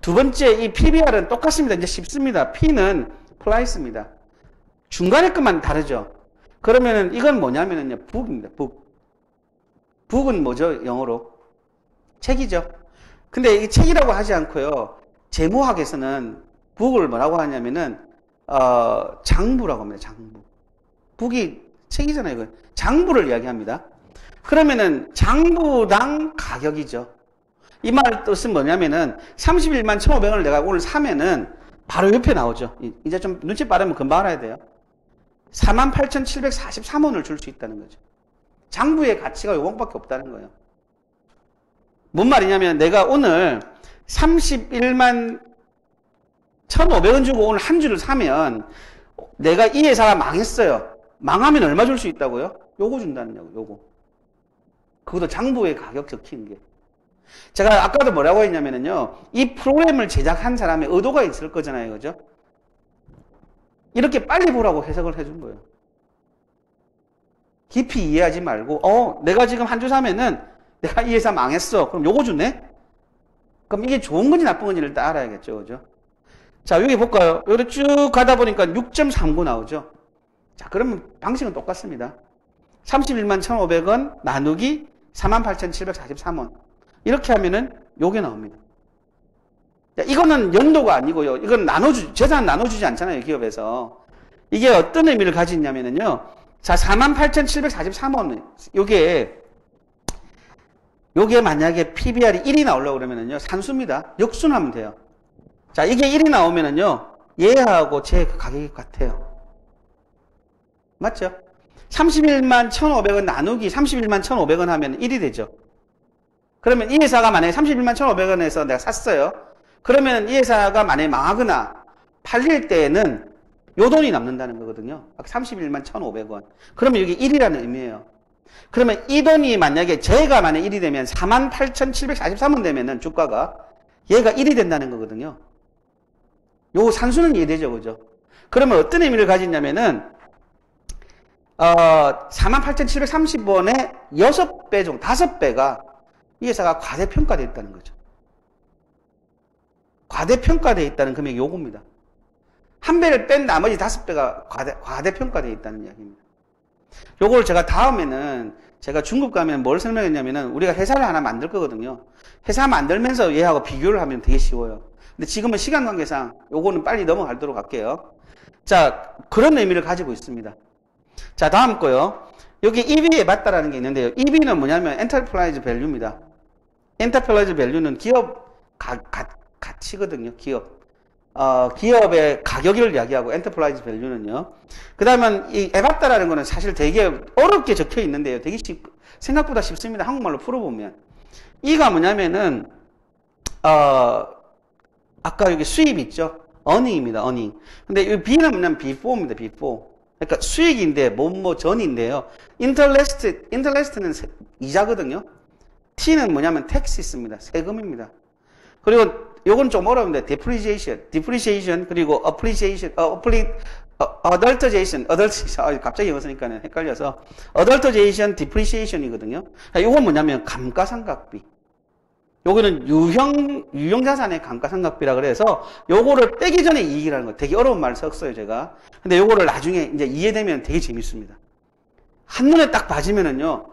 두 번째 이 PBR은 똑같습니다. 이제 쉽습니다. P는 플라이스입니다. 중간에 것만 다르죠. 그러면은 이건 뭐냐면은요, 북입니다. 북. 북은 뭐죠? 영어로? 책이죠. 근데 이 책이라고 하지 않고요. 재무학에서는 북을 뭐라고 하냐면은 장부라고 합니다. 장부. 북이 책이잖아요. 이거. 장부를 이야기합니다. 그러면은 장부당 가격이죠. 이 말 뜻은 뭐냐면은 31만 1,500원을 내가 오늘 사면은 바로 옆에 나오죠. 이제 좀 눈치 빠르면 금방 알아야 돼요. 48,743원을 줄 수 있다는 거죠. 장부의 가치가 요것밖에 없다는 거예요. 뭔 말이냐면 내가 오늘 31만 1,500원 주고 오늘 한 주를 사면 내가 이 회사가 망했어요. 망하면 얼마 줄 수 있다고요? 요거 준다는 거예요. 요거. 그것도 장부의 가격 적힌 게. 제가 아까도 뭐라고 했냐면요. 이 프로그램을 제작한 사람의 의도가 있을 거잖아요. 그죠? 이렇게 빨리 보라고 해석을 해준 거예요. 깊이 이해하지 말고, 내가 지금 한 주 사면은 내가 이 회사 망했어. 그럼 요거 주네? 그럼 이게 좋은 건지 나쁜 건지를 일단 알아야겠죠. 그죠? 자, 여기 볼까요? 여기 쭉 가다 보니까 6.39 나오죠? 자, 그러면 방식은 똑같습니다. 31만 1,500원 나누기 48,743원. 이렇게 하면은 요게 나옵니다. 자, 이거는 연도가 아니고요. 이건 재산 나눠주지 않잖아요. 기업에서. 이게 어떤 의미를 가지냐면요. 자, 48,743원. 요게 만약에 PBR이 1이 나오려고 그러면은요. 산수입니다. 역순하면 돼요. 자, 이게 1이 나오면은요. 얘하고 제 가격이 같아요. 맞죠? 31만 1,500원 나누기 31만 1,500원 하면 1이 되죠. 그러면 이 회사가 만약에 31만 1,500원에서 내가 샀어요. 그러면 이 회사가 만약에 망하거나 팔릴 때에는 요 돈이 남는다는 거거든요. 31만 1,500원. 그러면 여기 1이라는 의미예요. 그러면 이 돈이 만약에 제가 만약에 1이 되면 48,743원 되면은 주가가 얘가 1이 된다는 거거든요. 요 산수는 이해되죠, 그죠? 그러면 어떤 의미를 가지냐면은 48,730원의 6배 정도, 5배가 이 회사가 과대평가되어 있다는 거죠. 과대평가되어 있다는 금액이 요겁니다. 한 배를 뺀 나머지 5배가 과대평가되어 있다는 이야기입니다. 요걸 제가 다음에는 제가 중국 가면 뭘 설명했냐면은 우리가 회사를 하나 만들 거거든요. 회사 만들면서 얘하고 비교를 하면 되게 쉬워요. 근데 지금은 시간 관계상 요거는 빨리 넘어가도록 할게요. 자, 그런 의미를 가지고 있습니다. 자, 다음 거요. 여기 EV에 맞다라는 게 있는데요. EV는 뭐냐면 엔터프라이즈 밸류입니다. 엔터프라이즈 밸류는 기업 가치거든요. 기업의 가격을 이야기하고 엔터프라이즈 밸류는요. 그 다음에 이 에바따라는 거는 사실 되게 어렵게 적혀 있는데요. 되게 생각보다 쉽습니다. 한국말로 풀어보면. 이가 뭐냐면은 아까 여기 수입 있죠? earning입니다. earning. 근데 이 B는 뭐냐면 before입니다. before. 그러니까 수익인데 뭐뭐 전인데요. interest는 이자거든요. T는 뭐냐면 taxes입니다. 세금입니다. 그리고 요건 좀 어려운데 depreciation 그리고 adulteration 갑자기 영어 쓰니까 헷갈려서 adulteration, depreciation이거든요. 요건 뭐냐면 감가상각비. 요거는 유형자산의 감가상각비라 그래서 요거를 빼기 전에 이익이라는 거 되게 어려운 말 썼어요 제가. 근데 요거를 나중에 이제 이해되면 되게 재밌습니다. 한눈에 딱 봐지면은요,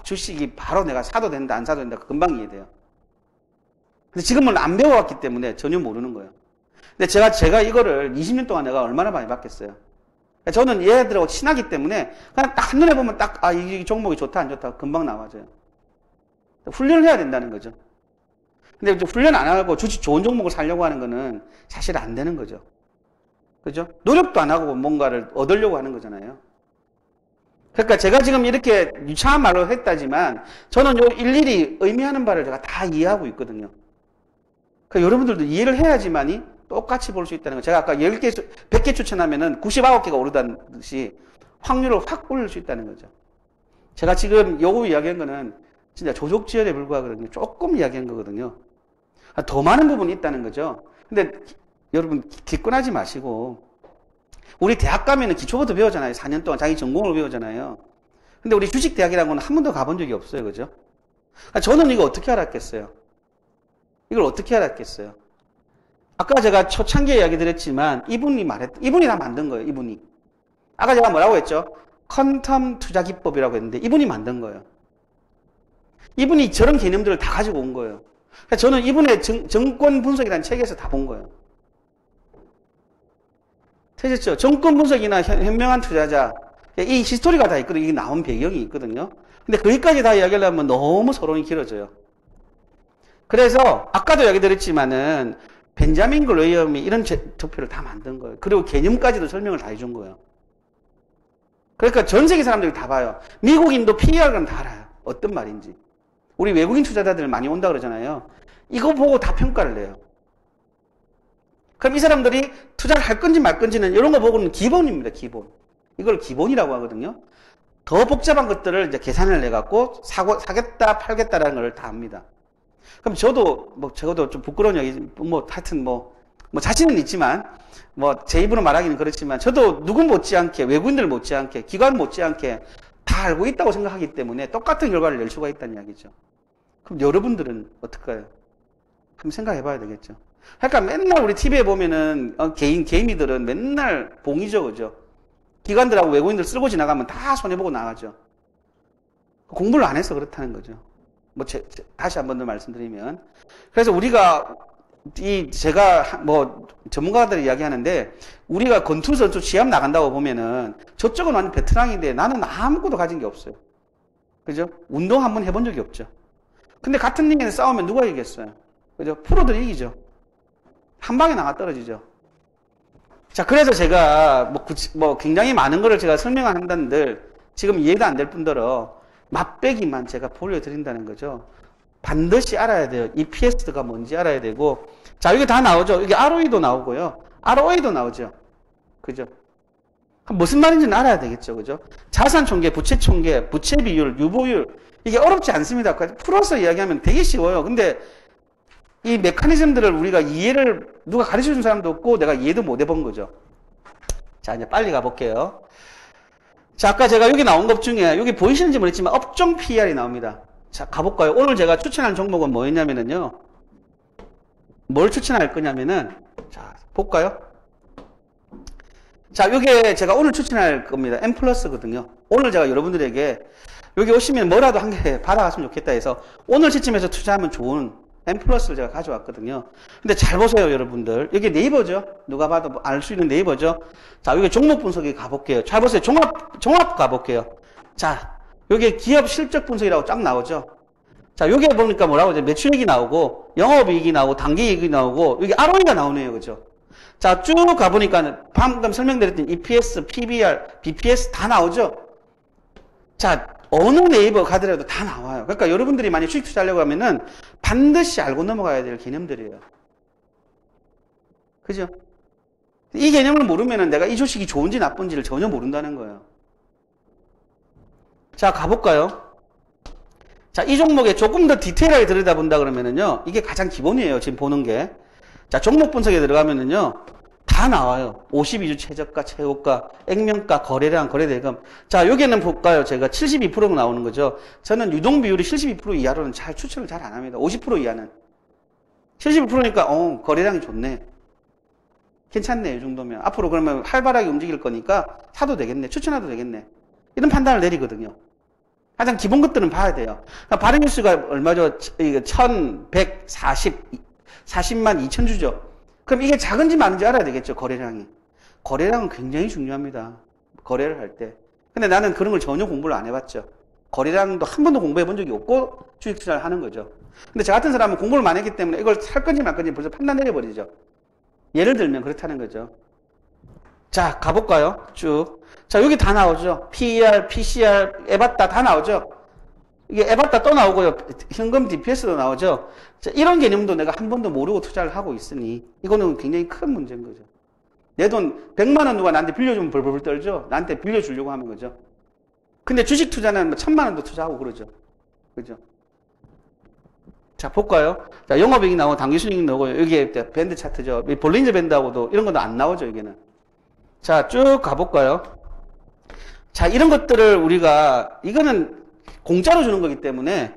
주식이 바로 내가 사도 된다 안 사도 된다 금방 이해돼요. 근데 지금은 안 배워왔기 때문에 전혀 모르는 거예요. 근데 제가 이거를 20년 동안 내가 얼마나 많이 봤겠어요. 저는 얘들하고 친하기 때문에 그냥 딱 한눈에 보면 딱 이 종목이 좋다 안 좋다 금방 나와져요. 훈련을 해야 된다는 거죠. 근데 이제 훈련 안 하고 주식 좋은 종목을 사려고 하는 거는 사실 안 되는 거죠. 그죠? 노력도 안 하고 뭔가를 얻으려고 하는 거잖아요. 그러니까 제가 지금 이렇게 유창한 말로 했다지만 저는 요 일일이 의미하는 바를 제가 다 이해하고 있거든요. 그러니까 여러분들도 이해를 해야지만이 똑같이 볼 수 있다는 거. 제가 아까 10개, 100개 추천하면은 99개가 오르다듯이 확률을 확 올릴 수 있다는 거죠. 제가 지금 요거 이야기한 거는 진짜 조족지연에 불과하거든요. 조금 이야기한 거거든요. 더 많은 부분이 있다는 거죠. 근데 여러분 기권하지 마시고 우리 대학 가면은 기초부터 배우잖아요. 4년 동안 자기 전공을 배우잖아요. 근데 우리 주식대학이라는 건 한 번도 가본 적이 없어요. 그죠? 저는 이거 어떻게 알았겠어요? 이걸 어떻게 알았겠어요? 아까 제가 초창기에 이야기 드렸지만 이분이 다 만든 거예요. 이분이. 아까 제가 뭐라고 했죠? 퀀텀 투자 기법이라고 했는데 이분이 만든 거예요. 이분이 저런 개념들을 다 가지고 온 거예요. 그러니까 저는 이분의 정권 분석이라는 책에서 다 본 거예요. 되셨죠? 정권 분석이나 현명한 투자자, 이 히스토리가 다 있거든요. 이게 나온 배경이 있거든요. 근데 거기까지 다 이야기하려면 너무 서론이 길어져요. 그래서 아까도 이야기 드렸지만은 벤자민 그레이엄이 이런 도표를 다 만든 거예요. 그리고 개념까지도 설명을 다 해준 거예요. 그러니까 전 세계 사람들이 다 봐요. 미국인도 PER은 다 알아요. 어떤 말인지. 우리 외국인 투자자들 많이 온다 그러잖아요. 이거 보고 다 평가를 내요. 그럼 이 사람들이 투자를 할 건지 말 건지는 이런 거 보고는 기본입니다. 기본. 이걸 기본이라고 하거든요. 더 복잡한 것들을 이제 계산을 내갖고 사겠다, 팔겠다라는 걸 다 합니다. 그럼 저도, 적어도 좀 부끄러운 얘기, 하여튼 자신은 있지만, 제 입으로 말하기는 그렇지만, 저도 누구 못지않게, 외국인들 못지않게, 기관 못지않게 다 알고 있다고 생각하기 때문에 똑같은 결과를 낼 수가 있다는 이야기죠. 그럼 여러분들은 어떨까요? 한번 생각해 봐야 되겠죠. 그러니까 맨날 우리 TV에 보면은, 개인이들은 맨날 봉이죠, 그죠? 기관들하고 외국인들 쓸고 지나가면 다 손해보고 나가죠. 공부를 안 해서 그렇다는 거죠. 다시 한 번 더 말씀드리면. 그래서 우리가, 제가 전문가들이 이야기하는데, 우리가 권투선수 시합 나간다고 보면은, 저쪽은 완전 베테랑인데 나는 아무것도 가진 게 없어요. 그죠? 운동 한번 해본 적이 없죠. 근데 같은 링에서 싸우면 누가 이기겠어요? 그죠? 프로들이 이기죠. 한 방에 나가 떨어지죠. 자, 그래서 제가 굉장히 많은 거를 제가 설명한다는들 지금 이해가 안 될 뿐더러 맛배기만 제가 보여드린다는 거죠. 반드시 알아야 돼요. EPS가 뭔지 알아야 되고. 자, 여기 다 나오죠. 여기 ROE도 나오고요. ROA도 나오죠. 그죠? 무슨 말인지는 알아야 되겠죠. 그죠? 자산 총계, 부채 총계, 부채 비율, 유보율. 이게 어렵지 않습니다. 풀어서 이야기하면 되게 쉬워요. 근데 이 메커니즘들을 우리가 이해를 누가 가르쳐 준 사람도 없고 내가 이해도 못 해본 거죠. 자, 이제 빨리 가볼게요. 자, 아까 제가 여기 나온 것 중에 여기 보이시는지 모르겠지만 업종 PER이 나옵니다. 자, 가볼까요? 오늘 제가 추천한 종목은 뭐였냐면요. 뭘 추천할 거냐면은, 자, 볼까요? 자, 이게 제가 오늘 추천할 겁니다. M 플러스거든요. 오늘 제가 여러분들에게 여기 오시면 뭐라도 한 개 받아갔으면 좋겠다 해서 오늘 시점에서 투자하면 좋은 M 플러스를 제가 가져왔거든요. 근데 잘 보세요, 여러분들. 여기 네이버죠? 누가 봐도 알 수 있는 네이버죠? 자, 여기 종목 분석에 가볼게요. 잘 보세요. 종합 가볼게요. 자, 여기 기업 실적 분석이라고 쫙 나오죠? 자, 여기 보니까 뭐라고 하죠? 매출액이 나오고, 영업이익이 나오고, 단기이익이 나오고, 여기 ROE가 나오네요. 그죠? 자, 쭉 가보니까 방금 설명드렸던 EPS, PBR, BPS 다 나오죠? 자, 어느 네이버 가더라도 다 나와요. 그러니까 여러분들이 만약 주식 투자하려고 하면은 반드시 알고 넘어가야 될 개념들이에요. 그죠? 이 개념을 모르면은 내가 이 주식이 좋은지 나쁜지를 전혀 모른다는 거예요. 자, 가볼까요? 자, 이 종목에 조금 더 디테일하게 들여다본다 그러면은요, 이게 가장 기본이에요. 지금 보는 게. 자, 종목 분석에 들어가면은요, 다 나와요. 52주 최저가, 최고가, 액면가, 거래량, 거래대금. 자, 여기는 볼까요? 제가 72%가 나오는 거죠. 저는 유동 비율이 72% 이하로는 추천을 잘 안 합니다. 50% 이하는. 72%니까, 거래량이 좋네. 괜찮네, 이 정도면. 앞으로 그러면 활발하게 움직일 거니까 사도 되겠네. 추천해도 되겠네. 이런 판단을 내리거든요. 가장 기본 것들은 봐야 돼요. 발행일수가 얼마죠? 40만 2천 주죠. 그럼 이게 작은지 많은지 알아야 되겠죠, 거래량이. 거래량은 굉장히 중요합니다. 거래를 할 때. 근데 나는 그런 걸 전혀 공부를 안 해봤죠. 거래량도 한 번도 공부해 본 적이 없고 주식 투자를 하는 거죠. 근데 저 같은 사람은 공부를 많이 했기 때문에 이걸 살 건지 말 건지 벌써 판단 내려버리죠. 예를 들면 그렇다는 거죠. 자, 가볼까요? 쭉. 자, 여기 다 나오죠. PER, PCR, 에바타 다 나오죠. 이게 에바타 또 나오고요. 현금 DPS도 나오죠. 자, 이런 개념도 내가 한 번도 모르고 투자를 하고 있으니 이거는 굉장히 큰 문제인 거죠. 내 돈 100만 원 누가 나한테 빌려주면 벌벌 떨죠. 나한테 빌려주려고 하는 거죠. 근데 주식 투자는 1000만 원도 투자하고 그러죠. 그죠? 자, 볼까요? 자, 영업이익이 나오고 당기순이익이 나오고 여기에 밴드 차트죠. 볼린저 밴드하고도 이런 것도 안 나오죠, 여기는. 자, 쭉 가볼까요? 자, 이런 것들을 우리가 이거는 공짜로 주는 거기 때문에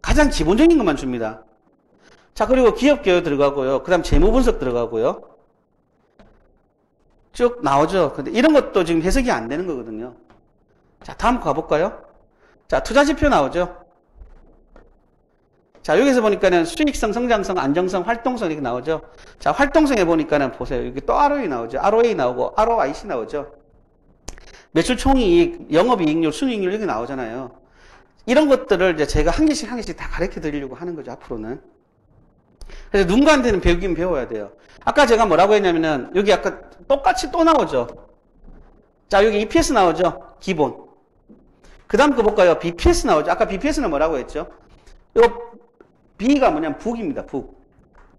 가장 기본적인 것만 줍니다. 자, 그리고 기업 개요 들어가고요. 그 다음 재무 분석 들어가고요. 쭉 나오죠. 근데 이런 것도 지금 해석이 안 되는 거거든요. 자, 다음 가볼까요? 자, 투자지표 나오죠. 자, 여기서 보니까는 수익성, 성장성, 안정성, 활동성 이렇게 나오죠. 자, 활동성에 보니까는 보세요. 여기 또 ROE 나오죠. ROA 나오고 ROIC 나오죠. 매출 총이익, 영업이익률, 순이익률 이렇게 나오잖아요. 이런 것들을 이제 제가 한 개씩 한 개씩 다 가르쳐 드리려고 하는 거죠, 앞으로는. 그래서 누군가한테는 배우긴 배워야 돼요. 아까 제가 뭐라고 했냐면은, 여기 아까 똑같이 또 나오죠. 자, 여기 EPS 나오죠. 기본. 그 다음 거 볼까요? BPS 나오죠. 아까 BPS는 뭐라고 했죠? 이거 B가 뭐냐면 북입니다, 북.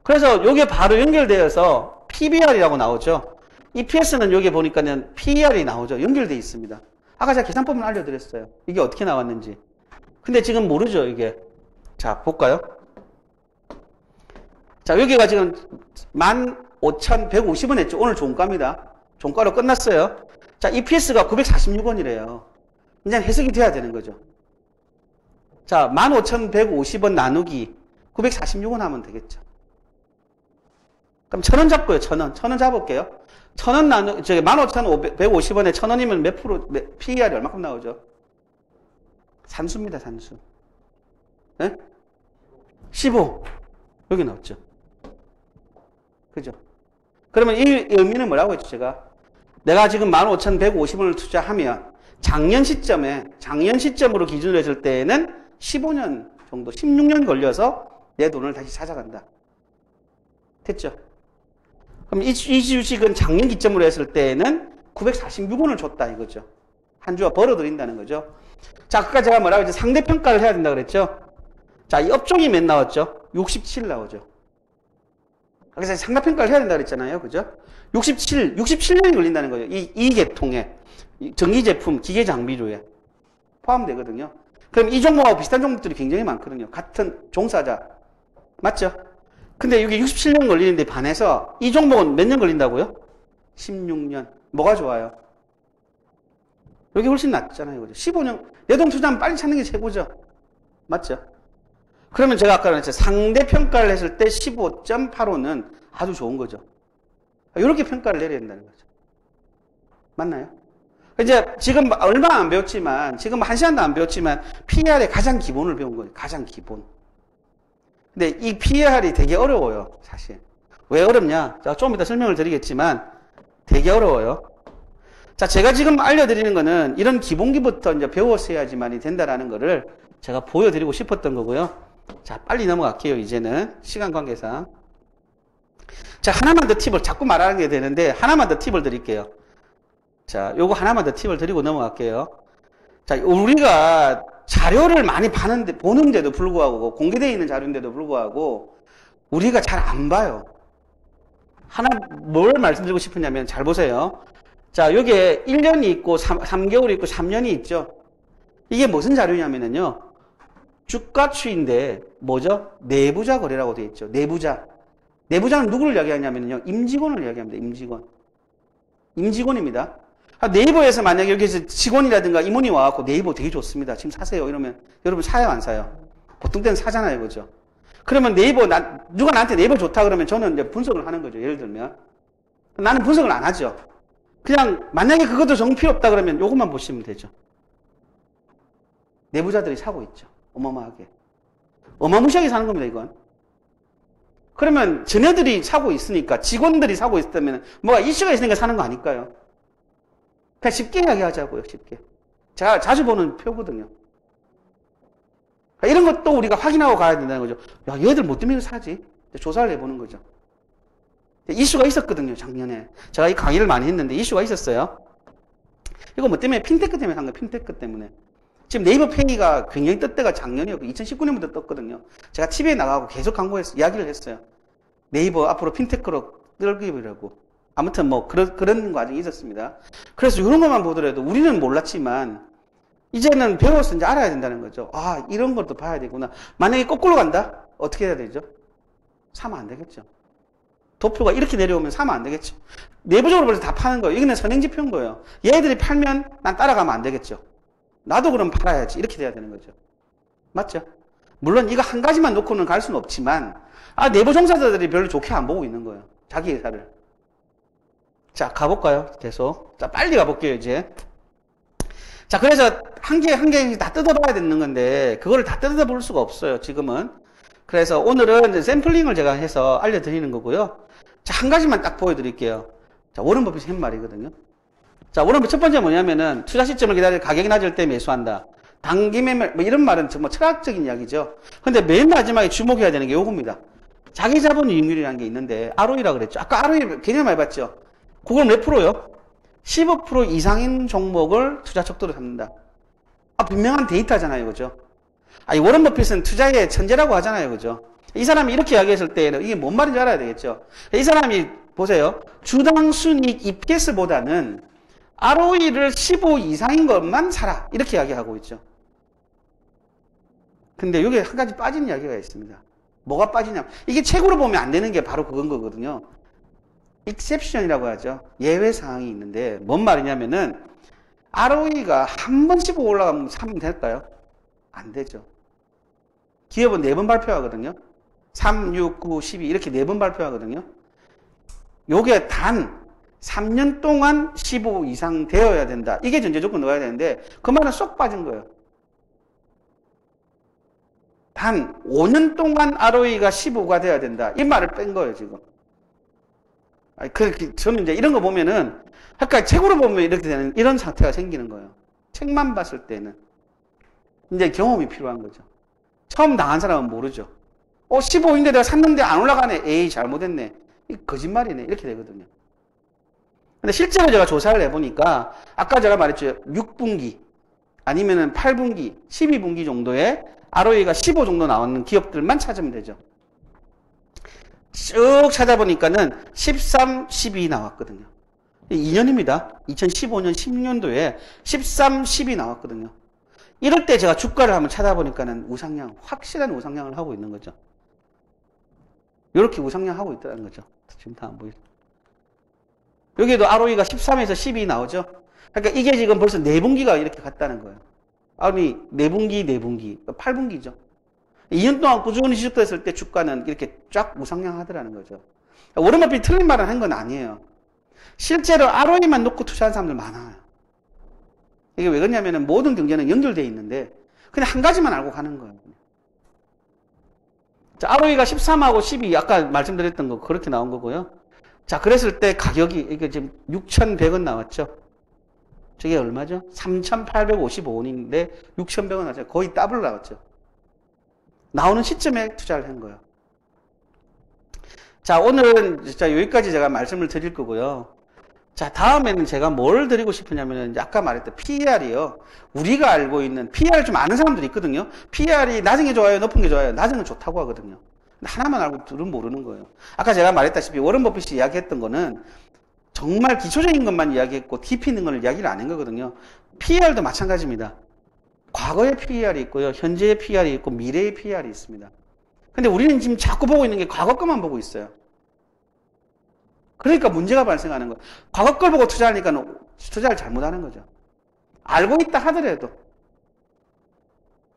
그래서 요게 바로 연결되어서 PBR이라고 나오죠. EPS는 여기 보니까는 PER이 나오죠. 연결되어 있습니다. 아까 제가 계산법을 알려드렸어요. 이게 어떻게 나왔는지. 근데 지금 모르죠, 이게. 자, 볼까요? 자, 여기가 지금 15,150원 했죠. 오늘 종가입니다. 종가로 끝났어요. 자, EPS가 946원이래요. 이제 해석이 돼야 되는 거죠. 자, 15,150원 나누기 946원 하면 되겠죠. 그럼 1,000원 잡고요, 1,000원. 1,000원 잡을게요. 1,000원 저기 15,150원에 1,000원이면 몇 프로, PER이 얼마큼 나오죠? 산수입니다, 산수. 네? 15. 여기 나왔죠. 그죠? 그러면 이 의미는 뭐라고 했죠, 제가? 내가 지금 15,150원을 투자하면 작년 시점으로 기준으로 했을 때에는 15년 정도, 16년 걸려서 내 돈을 다시 찾아간다. 됐죠? 그럼 이 주식은 작년 기점으로 했을 때에는 946원을 줬다 이거죠. 한 주가 벌어들인다는 거죠. 자, 아까 제가 뭐라고 했죠? 상대평가를 해야 된다 그랬죠? 자, 이 업종이 몇 나왔죠? 67 나오죠. 그래서 상대평가를 해야 된다 그랬잖아요. 그죠? 67년이 걸린다는 거죠. 이 계통에. 전기제품, 기계장비류에 포함되거든요. 그럼 이 종목하고 비슷한 종목들이 굉장히 많거든요. 같은 종사자. 맞죠? 근데 이게 67년 걸리는데 반해서 이 종목은 몇 년 걸린다고요? 16년. 뭐가 좋아요? 여기 훨씬 낫잖아요. 그죠? 15년. 내 돈 투자하면 빨리 찾는 게 최고죠. 맞죠? 그러면 제가 아까 그랬죠. 상대평가를 했을 때 15.85는 아주 좋은 거죠. 이렇게 평가를 내려야 된다는 거죠. 맞나요? 이제 지금 얼마 안 배웠지만, 지금 한 시간도 안 배웠지만, PER의 가장 기본을 배운 거예요. 가장 기본. 근데 이 PER이 되게 어려워요, 사실. 왜 어렵냐? 자, 좀 이따 설명을 드리겠지만, 되게 어려워요. 자, 제가 지금 알려드리는 거는 이런 기본기부터 이제 배웠어야지만이 된다라는 거를 제가 보여드리고 싶었던 거고요. 자, 빨리 넘어갈게요, 이제는. 시간 관계상. 자, 하나만 더 팁을 자꾸 말하는 게 되는데, 하나만 더 팁을 드릴게요. 자, 요거 하나만 더 팁을 드리고 넘어갈게요. 자, 우리가 자료를 많이 보는데도 불구하고, 공개되어 있는 자료인데도 불구하고, 우리가 잘 안 봐요. 뭘 말씀드리고 싶으냐면, 잘 보세요. 자, 여기에 1년이 있고, 3개월이 있고, 3년이 있죠. 이게 무슨 자료냐면요. 주가 추인데, 뭐죠? 내부자 거래라고 되어 있죠. 내부자. 내부자는 누구를 이야기하냐면요. 임직원을 이야기합니다. 임직원입니다. 네이버에서 만약에 여기서 직원이라든가 임원이 와갖고 네이버 되게 좋습니다. 지금 사세요. 이러면 여러분 사요, 안 사요? 보통 때는 사잖아요. 그죠? 그러면 누가 나한테 네이버 좋다 그러면 저는 이제 분석을 하는 거죠. 예를 들면. 나는 분석을 안 하죠. 그냥 만약에 그것도 정 필요 없다 그러면 요것만 보시면 되죠. 내부자들이 사고 있죠. 어마어마하게. 어마무시하게 사는 겁니다, 이건. 그러면 전녀들이 사고 있으니까, 직원들이 사고 있다면 뭐가 이슈가 있으니까 사는 거 아닐까요? 그냥 쉽게 이야기하자고요, 쉽게. 제가 자주 보는 표거든요. 이런 것도 우리가 확인하고 가야 된다는 거죠. 야, 얘들 뭐 때문에 사지? 조사를 해보는 거죠. 이슈가 있었거든요, 작년에. 제가 이 강의를 많이 했는데 이슈가 있었어요. 이거 뭐 때문에? 핀테크 때문에 산 거예요, 핀테크 때문에. 지금 네이버 페이가 굉장히 뜰 때가 작년이었고 2019년부터 떴거든요. 제가 TV에 나가고 계속 이야기를 했어요. 네이버 앞으로 핀테크로 뜨기라고. 아무튼 뭐 그런 과정이 있었습니다. 그래서 이런 것만 보더라도 우리는 몰랐지만 이제는 배워서 이제 알아야 된다는 거죠. 아, 이런 것도 봐야 되구나. 만약에 거꾸로 간다? 어떻게 해야 되죠? 사면 안 되겠죠. 도표가 이렇게 내려오면 사면 안 되겠죠. 내부적으로 벌써 다 파는 거예요. 이거는 선행지표인 거예요. 얘들이 팔면 난 따라가면 안 되겠죠. 나도 그럼 팔아야지. 이렇게 돼야 되는 거죠. 맞죠? 물론 이거 한 가지만 놓고는 갈 수는 없지만 내부 종사자들이 별로 좋게 안 보고 있는 거예요. 자기 회사를. 자, 가볼까요? 계속. 자, 빨리 가볼게요, 이제. 자, 그래서 한 개 한 개 다 뜯어봐야 되는 건데 그거를 다 뜯어볼 수가 없어요, 지금은. 그래서 오늘은 이제 샘플링을 제가 해서 알려드리는 거고요. 자, 한 가지만 딱 보여드릴게요. 자, 워런 버핏이 한 말이거든요. 자, 워런 버핏 첫 번째 뭐냐면은 투자 시점을 기다려 가격이 낮을 때 매수한다. 단기 매매, 뭐 이런 말은 정말 철학적인 이야기죠. 근데 맨 마지막에 주목해야 되는 게 요겁니다. 자기 자본 이익률이라는 게 있는데 ROE라 그랬죠. 아까 ROE 개념 많이 봤죠. 그건 몇 프로요? 15% 이상인 종목을 투자 척도로 삼는다. 분명한 데이터잖아요, 그죠? 이 워런 버핏은 투자의 천재라고 하잖아요, 그죠? 이 사람이 이렇게 이야기했을 때는 이게 뭔 말인지 알아야 되겠죠? 이 사람이 보세요. 주당 순이익 EPS보다는 ROE를 15 이상인 것만 사라. 이렇게 이야기하고 있죠. 근데 여기에 한 가지 빠진 이야기가 있습니다. 뭐가 빠지냐? 이게 책으로 보면 안 되는 게 바로 그건 거거든요. exception이라고 하죠. 예외 사항이 있는데 뭔 말이냐면은 ROE가 한 번 15 올라가면 사면 될까요? 안 되죠. 기업은 4번 발표하거든요. 3, 6, 9, 12 이렇게 4번 발표하거든요. 요게 단 3년 동안 15 이상 되어야 된다. 이게 전제 조건 넣어야 되는데 그 말은 쏙 빠진 거예요. 단 5년 동안 ROE가 15가 돼야 된다. 이 말을 뺀 거예요, 지금. 저는 이제 이런 거 보면은, 아까 책으로 보면 이렇게 되는, 이런 상태가 생기는 거예요. 책만 봤을 때는. 이제 경험이 필요한 거죠. 처음 당한 사람은 모르죠. 15인데 내가 샀는데 안 올라가네. 에이, 잘못했네. 이 거짓말이네. 이렇게 되거든요. 근데 실제로 제가 조사를 해보니까, 아까 제가 말했죠. 6분기, 아니면은 8분기, 12분기 정도에 ROE가 15 정도 나오는 기업들만 찾으면 되죠. 쭉 찾아보니까는 13, 12 나왔거든요. 2년입니다. 2015년, 16년도에 13, 10이 나왔거든요. 이럴 때 제가 주가를 한번 찾아보니까는 우상향, 확실한 우상향을 하고 있는 거죠. 이렇게 우상향 하고 있다는 거죠. 지금 다 안 보이죠. 여기에도 ROE가 13에서 12 나오죠. 그러니까 이게 지금 벌써 4분기가 이렇게 갔다는 거예요. 아니, 4분기, 8분기죠. 2년 동안 꾸준히 지속됐을 때 주가는 이렇게 쫙 우상향 하더라는 거죠. 워런 버핏이 틀린 말을 한 건 아니에요. 실제로 ROE만 놓고 투자하는 사람들 많아요. 이게 왜 그러냐면은 모든 경제는 연결되어 있는데 그냥 한 가지만 알고 가는 거예요. 자, ROE가 13하고 12, 아까 말씀드렸던 거 그렇게 나온 거고요. 자, 그랬을 때 가격이 이게 지금 6,100원 나왔죠. 저게 얼마죠? 3,855원인데 6,100원 나왔죠. 거의 더블 나왔죠. 나오는 시점에 투자를 한 거예요. 자, 오늘은 진짜 여기까지 제가 말씀을 드릴 거고요. 자, 다음에는 제가 뭘 드리고 싶으냐면은, 이제 아까 말했던 PER이요. 우리가 알고 있는, PER 좀 아는 사람들이 있거든요. PER이 낮은 게 좋아요? 높은 게 좋아요? 낮은 건 좋다고 하거든요. 근데 하나만 알고 둘은 모르는 거예요. 아까 제가 말했다시피, 워런 버핏이 이야기했던 거는 정말 기초적인 것만 이야기했고, 깊이 있는 걸 이야기를 안 한 거거든요. PER도 마찬가지입니다. 과거의 PER이 있고요. 현재의 PER이 있고, 미래의 PER이 있습니다. 근데 우리는 지금 자꾸 보고 있는 게 과거 것만 보고 있어요. 그러니까 문제가 발생하는 거예요. 과거 걸 보고 투자하니까 투자를 잘못하는 거죠. 알고 있다 하더라도.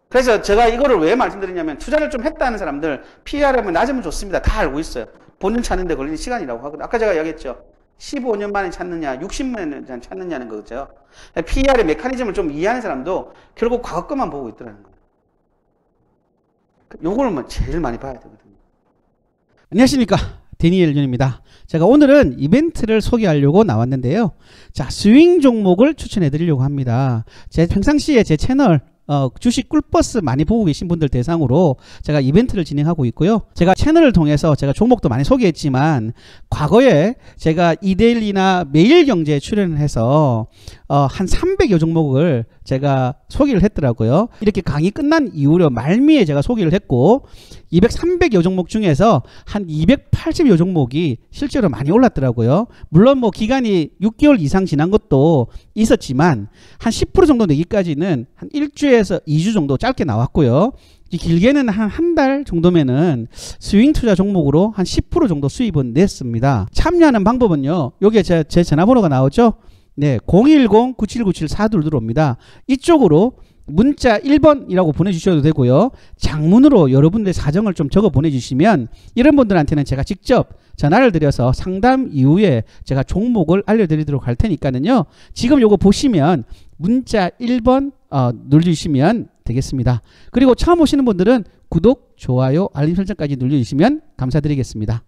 그래서 제가 이거를 왜 말씀드리냐면 투자를 좀 했다는 사람들 PER은 낮으면 좋습니다. 다 알고 있어요. 본인 찾는 데 걸리는 시간이라고 하거든요. 아까 제가 이야기했죠. 15년 만에 찾느냐 60년 만에 찾느냐는 거죠. PER의 메커니즘을 좀 이해하는 사람도 결국 과거 것만 보고 있더라는 거예요. 요걸 제일 많이 봐야 되거든요. 안녕하십니까, 데니엘 윤입니다. 제가 오늘은 이벤트를 소개하려고 나왔는데요. 자, 스윙 종목을 추천해 드리려고 합니다. 평상시에 제 채널 주식 꿀버스 많이 보고 계신 분들 대상으로 제가 이벤트를 진행하고 있고요. 제가 채널을 통해서 제가 종목도 많이 소개했지만 과거에 제가 이데일리나 매일경제에 출연을 해서 한 300여 종목을 제가 소개를 했더라고요. 이렇게 강의 끝난 이후로 말미에 제가 소개를 했고 300여 종목 중에서 한 280여 종목이 실제로 많이 올랐더라고요. 물론 뭐 기간이 6개월 이상 지난 것도 있었지만 한 10% 정도 내기까지는 한 1주에서 2주 정도 짧게 나왔고요. 길게는 한 달 정도면은 스윙 투자 종목으로 한 10% 정도 수입은 냈습니다. 참여하는 방법은요. 여기에 제 전화번호가 나오죠. 네, 010-9797-4222입니다. 이쪽으로 문자 1번이라고 보내주셔도 되고요. 장문으로 여러분들의 사정을 좀 적어 보내주시면 이런 분들한테는 제가 직접 전화를 드려서 상담 이후에 제가 종목을 알려드리도록 할 테니까는요. 지금 요거 보시면 문자 1번 눌러주시면 되겠습니다. 그리고 처음 오시는 분들은 구독, 좋아요, 알림 설정까지 눌러주시면 감사드리겠습니다.